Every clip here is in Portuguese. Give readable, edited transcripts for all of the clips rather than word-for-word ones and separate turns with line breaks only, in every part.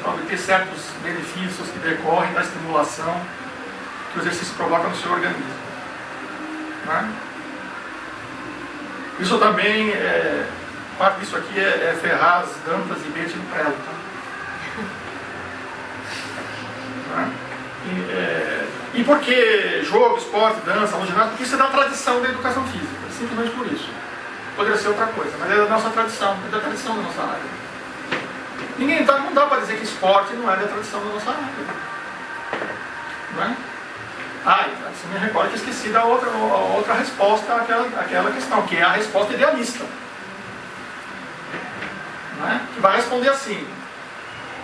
para obter certos benefícios que decorrem da estimulação que o exercício provoca no seu organismo. Né? Isso também, parte disso aqui é Ferraz, Dantas e Betty Prelo. Tá? Né? E por que jogo, esporte, dança, ginástica? Porque isso é da tradição da educação física, simplesmente por isso. Poderia ser outra coisa, mas é da nossa tradição, é da tradição da nossa área. Não dá para dizer que esporte não é da tradição da nossa área. Não é? Você me recorda que eu esqueci da outra resposta àquela questão, que é a resposta idealista. Não é? Que vai responder assim: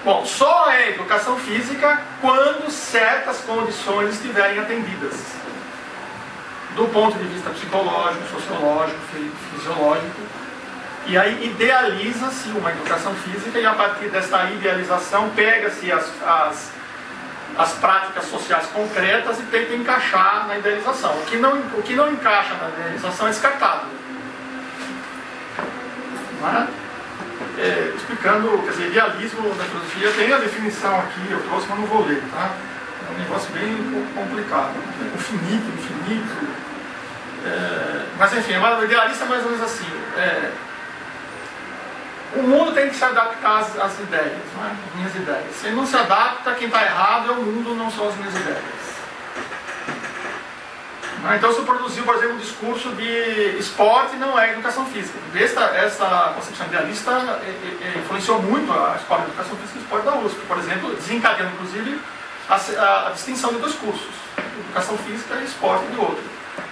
bom, só é educação física quando certas condições estiverem atendidas. Do ponto de vista psicológico, sociológico, fisiológico. E aí idealiza-se uma educação física e a partir dessa idealização pega-se as práticas sociais concretas e tenta encaixar na idealização. O que não encaixa na idealização é descartado. Não é? Explicando, quer dizer, idealismo na filosofia tem a definição aqui, eu trouxe, mas não vou ler, tá? É um negócio bem complicado. O finito, infinito. Mas enfim, o idealista é mais ou menos assim. O mundo tem que se adaptar às ideias, não é? Às minhas ideias. Se ele não se adapta, quem está errado é o mundo, não são as minhas ideias. Então isso produziu, por exemplo, um discurso de esporte não é educação física. Essa concepção idealista influenciou muito a escola de educação física e esporte da USP, por exemplo, desencadeando inclusive a distinção de dois cursos, educação física e esporte de outro.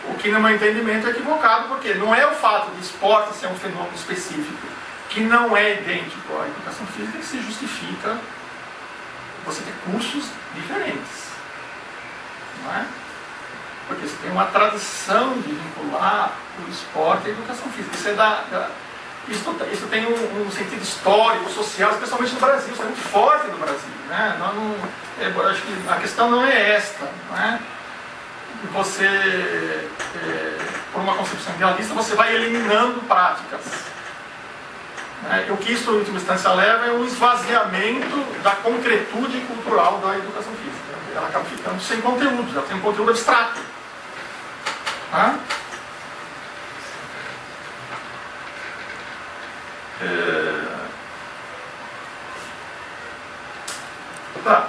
O que no meu entendimento é equivocado, porque não é o fato de esporte ser um fenômeno específico que não é idêntico à educação física que se justifica você ter cursos diferentes. Não é? Porque você tem uma tradição de vincular o esporte à educação física. Isso tem um sentido histórico, social, especialmente no Brasil. Isso é muito forte no Brasil. Né? Acho que a questão não é esta. Não é? Você, por uma concepção idealista, você vai eliminando práticas. O que isso, em última instância, leva é um esvaziamento da concretude cultural da educação física. Ela acaba ficando sem conteúdo, ela tem um conteúdo abstrato.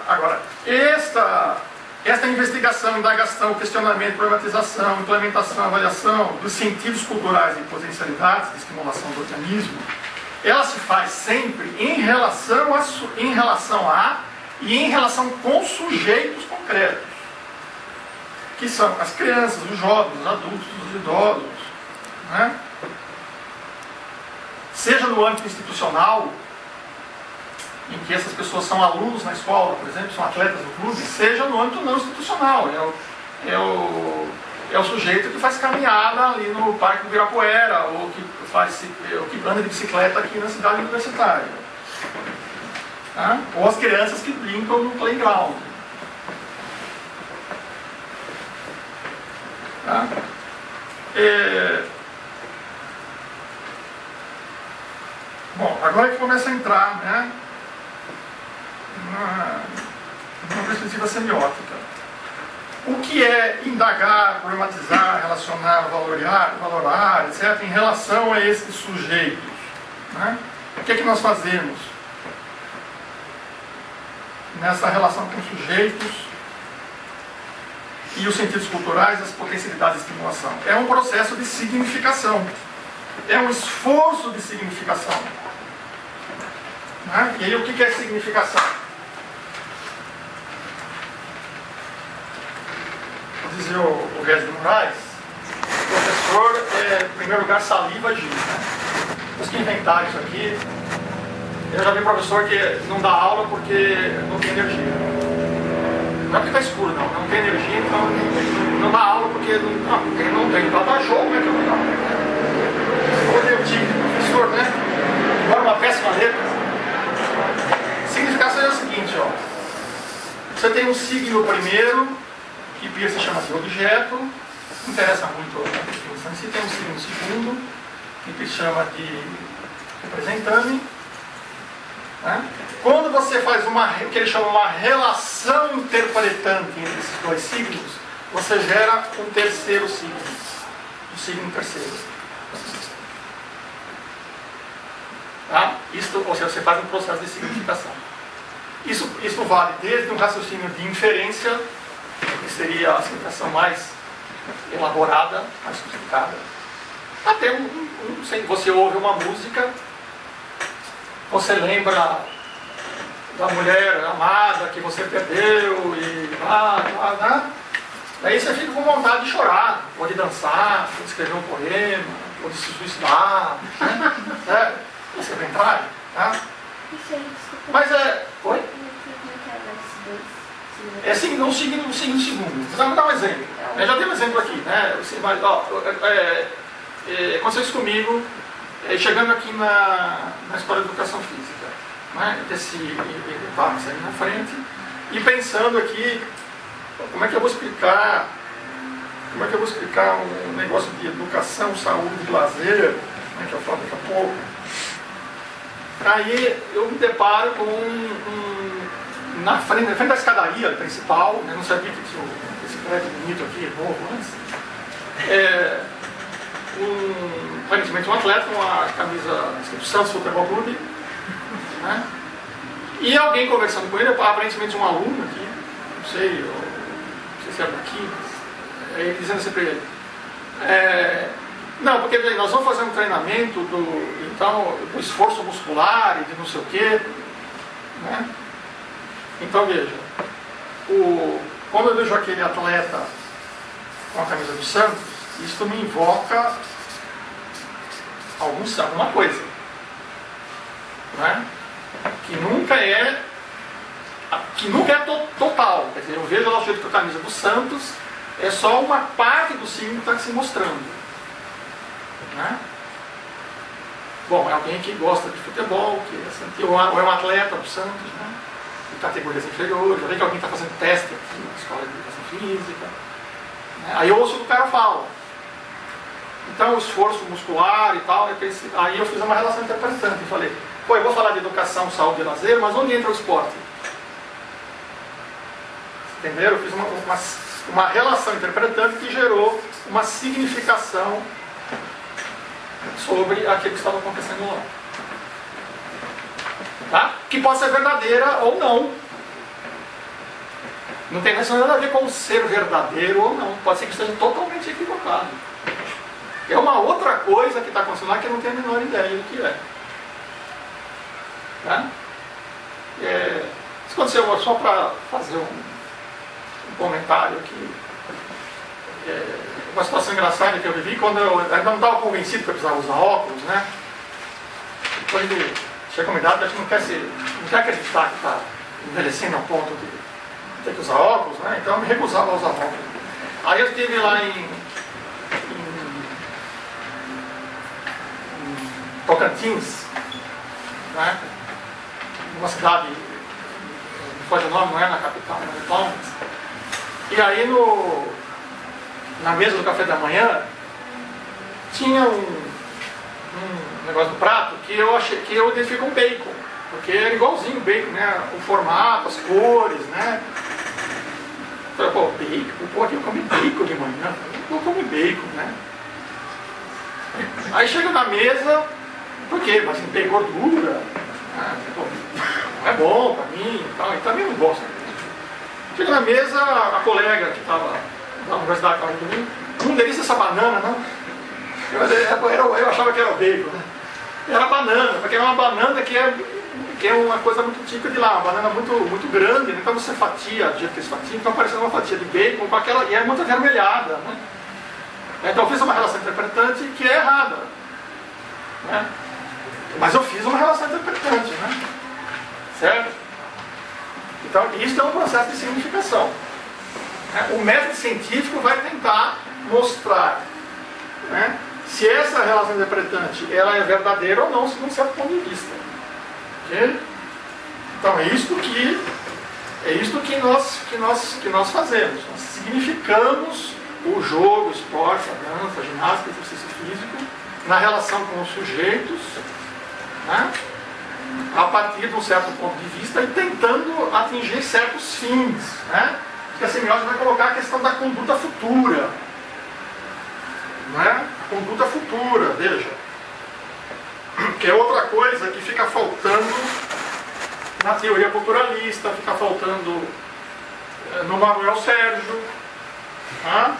Agora, esta investigação, indagação, questionamento, problematização, implementação, avaliação dos sentidos culturais e potencialidades de estimulação do organismo, ela se faz sempre em relação a e em relação com sujeitos concretos, que são as crianças, os jovens, os adultos, os idosos. Né? Seja no âmbito institucional, em que essas pessoas são alunos na escola, por exemplo, são atletas do clube, seja no âmbito não institucional, é o sujeito que faz caminhada ali no Parque do Ibirapuera, ou que anda de bicicleta aqui na cidade universitária. Tá? Ou as crianças que brincam no playground. Tá? Bom, agora é que começa a entrar, né, numa perspectiva semiótica. O que é indagar, problematizar, relacionar, valorar, etc., em relação a esses sujeitos? Né? O que é que nós fazemos nessa relação com sujeitos e os sentidos culturais, as potencialidades de estimulação? É um processo de significação. É um esforço de significação. Né? E aí o que é significação? Vou dizer o Regis de Moraes, o professor em primeiro lugar, saliva de. Né? Os que inventaram isso aqui, eu já vi professor que não dá aula porque não tem energia. Não é porque está escuro, não tem energia, então não dá aula porque não tem. Então dá jogo, como é que eu vou dar aula? Hoje eu tive professor, né? Agora uma péssima letra. Significação é o seguinte, ó. Você tem um signo primeiro, que Peirce chama de objeto, não interessa muito a definição. Se tem um signo segundo, que Peirce chama de representante, Né? Quando você faz o que ele chama uma relação interpretante entre esses dois signos, você gera um terceiro signo, um signo terceiro. Tá? Ou seja, você faz um processo de significação. Isso vale desde um raciocínio de inferência, que seria a significação mais elaborada, mais sofisticada, até você ouve uma música, você lembra da mulher amada que você perdeu e né? Aí você fica com vontade de chorar, ou de dançar, ou de escrever um poema, ou de se suicidar, né? Isso é verdade, tá? Mas é... Oi? É um signo segundo. Vou dar um exemplo. Eu já dei um exemplo aqui, né? Aconteceu isso comigo, chegando aqui na Escola de Educação Física, né? Desse Vax aí na frente, e pensando aqui, como é que eu vou explicar um negócio de educação, saúde e lazer, né, que eu falo daqui a pouco. Aí eu me deparo na frente da escadaria principal, eu não sabia que tinha esse prédio bonito aqui, novo antes, aparentemente um atleta com a camisa escrito Santos Futebol Clube, né? E alguém conversando com ele, aparentemente um aluno aqui, não sei se era daqui, ele dizendo assim para ele, não, porque nós vamos fazer um treinamento do esforço muscular e de não sei o quê, né? Então veja, quando eu vejo aquele atleta com a camisa do Santos, isso me invoca alguma coisa, né? Que nunca é total. Quer dizer, eu vejo lá o jeito com a camisa do Santos, é só uma parte do signo que está se mostrando, né? Bom, é alguém que gosta de futebol, ou é um atleta do Santos, né? De categorias inferiores, eu vejo que alguém está fazendo teste aqui na Escola de Educação Física, né? Aí eu ouço o que o cara fala. Então, o esforço muscular e tal, aí eu fiz uma relação interpretante e falei, eu vou falar de educação, saúde e lazer, mas onde entra o esporte? Entenderam? Eu fiz uma relação interpretante que gerou uma significação sobre aquilo que estava acontecendo lá. Tá? Que pode ser verdadeira ou não. Não tem nada a ver com ser verdadeiro ou não. Pode ser que esteja totalmente equivocado. É uma outra coisa que está acontecendo lá que eu não tenho a menor ideia do que é. Tá? Isso aconteceu só para fazer um comentário aqui. Uma situação engraçada que eu vivi quando eu ainda não estava convencido que eu precisava usar óculos, né? Depois de ser convidado, a gente não quer acreditar que está envelhecendo ao ponto de ter que usar óculos, né? Então eu me recusava a usar óculos. Aí eu estive lá em Tocantins, né? Uma cidade, não pode o nome, não é na capital, não é Palmas. E aí na mesa do café da manhã tinha um negócio do prato que eu identifiquei com bacon, porque era igualzinho o bacon, né? O formato, as cores, né? Eu falei, bacon, aqui eu comi bacon de manhã, eu comi bacon, né? Aí chega na mesa, por quê? Mas não tem gordura, não é bom pra mim e tal, e também não gosto. Chega na mesa, a colega que estava na universidade que estava comigo, não delícia essa banana, não? Eu achava que era bacon, né? Era banana, porque é uma banana que é uma coisa muito típica de lá, uma banana muito grande, né? Então você fatia, do jeito que eles fatiam, então parecendo uma fatia de bacon com aquela, e é muito avermelhada, né? Então eu fiz uma relação interpretante que é errada, né? Mas eu fiz uma relação interpretante, né? Certo? Então isso é um processo de significação. O método científico vai tentar mostrar, né, se essa relação interpretante ela é verdadeira ou não, segundo um certo ponto de vista. Okay? Então é isto que nós fazemos. Nós significamos o jogo, o esporte, a dança, a ginástica, o exercício físico na relação com os sujeitos, né, a partir de um certo ponto de vista e tentando atingir certos fins, né? Que a semiótica vai colocar a questão da conduta futura, né? Conduta futura, veja, que é outra coisa que fica faltando na teoria culturalista, fica faltando no Manuel Sérgio, tá?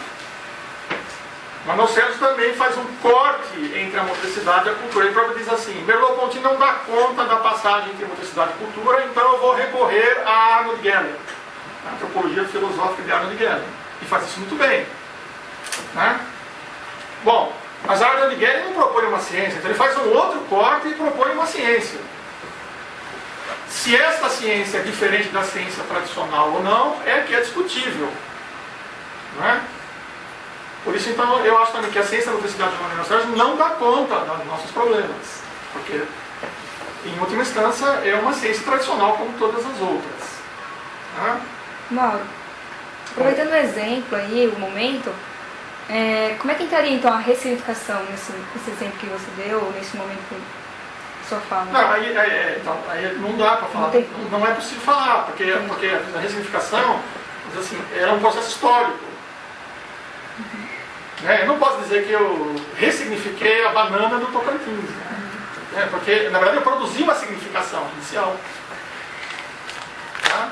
Manuel Sérgio também faz um corte entre a motricidade e a cultura. Ele próprio diz assim: Merleau-Ponty não dá conta da passagem entre motricidade e cultura, então eu vou recorrer a Arnold Gehlen, a antropologia filosófica de Arnold Gehlen, e faz isso muito bem, né? Bom, mas Arnold Gehlen não propõe uma ciência, então ele faz um outro corte e propõe uma ciência. Se esta ciência é diferente da ciência tradicional ou não, é que é discutível, não é? Por isso, então, eu acho também que a ciência da motricidade de Manuel Sérgio não dá conta dos nossos problemas, porque, em última instância, é uma ciência tradicional como todas as outras, né?
Mauro, aproveitando o exemplo aí, o momento, como é que entraria então a ressignificação nesse exemplo que você deu, nesse momento da sua fala?
Não, aí não dá para falar, não é possível falar, porque a ressignificação, assim, é um processo histórico. Eu não posso dizer que eu ressignifiquei a banana do Tocantins, né? Porque, na verdade, eu produzi uma significação inicial. Tá?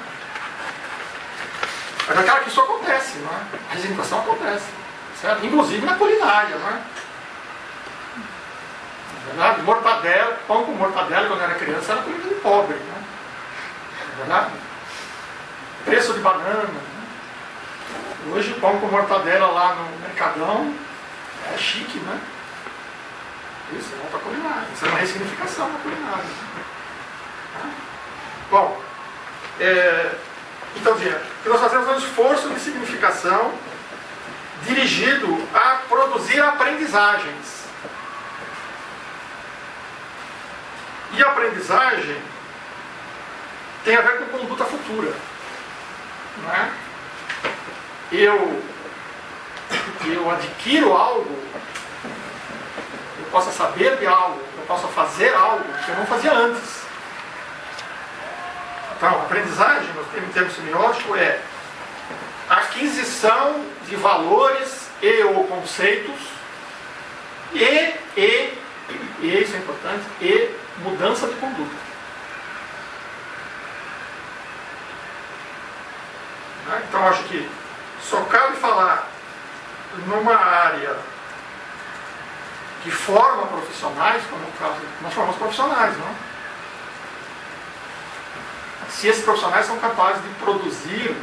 Mas é claro que isso acontece, não é? A ressignificação acontece, certo? Inclusive na culinária, não é? Na verdade, mortadela, pão com mortadela quando eu era criança era comida de pobre, né? Na verdade, preço de banana, né? Hoje pão com mortadela lá no Mercadão é chique, né? Isso é outra culinária, isso é uma ressignificação na culinária. Tá? Bom, então, nós fazemos um esforço de significação dirigido a produzir aprendizagens. E a aprendizagem tem a ver com conduta futura, não é? Eu adquiro algo, eu possa saber de algo, eu possa fazer algo que eu não fazia antes. Então, a aprendizagem, no termo semiótico, é aquisição de valores e ou conceitos e isso é importante, e mudança de conduta. Então, acho que só cabe falar numa área que forma profissionais, como no caso, nós formamos profissionais, não? Se esses profissionais são capazes de produzir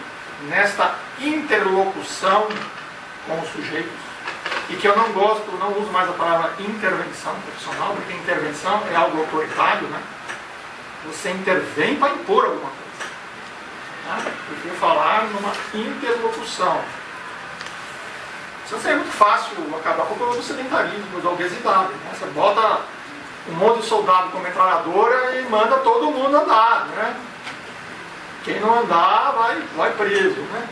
nesta interlocução com os sujeitos, e que eu não gosto, não uso mais a palavra intervenção profissional, porque intervenção é algo autoritário, né? Você intervém para impor alguma coisa. Eu prefiro falar numa interlocução. Isso seria muito fácil acabar com o problema do sedentarismo, da obesidade, né? Você bota um monte de soldado com metralhadora e manda todo mundo andar, né? Quem não andar vai preso, né?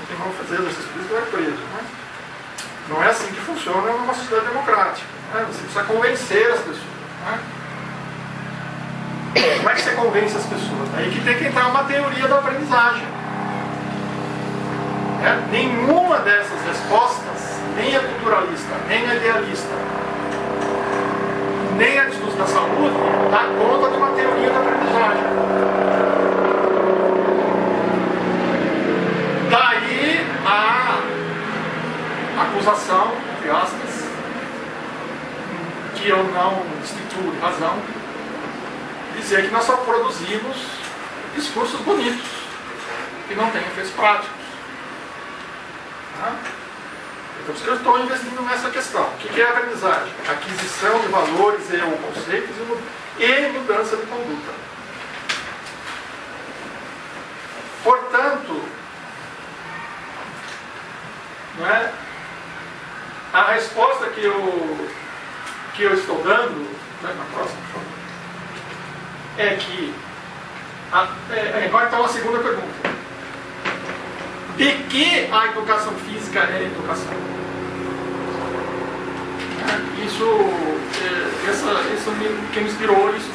Quem não fazer exercício físico vai preso, né? Não é assim que funciona numa sociedade democrática, né? Você precisa convencer as pessoas, né? Como é que você convence as pessoas? Aí que tem que entrar uma teoria da aprendizagem. Nenhuma dessas respostas, nem a culturalista, nem a idealista, nem a de estudos da saúde, dá conta de uma teoria da aprendizagem. Daí a acusação, entre aspas, que eu não instituo de razão, dizer que nós só produzimos discursos bonitos, que não têm efeitos práticos. Tá? Então, eu estou investindo nessa questão. O que é a aprendizagem? Aquisição de valores e ou conceitos e mudança de conduta. Portanto, não é? A resposta que eu estou dando, né, na próxima, por favor, é que agora então a segunda pergunta: de que a educação física é educação? Isso quem me inspirou isso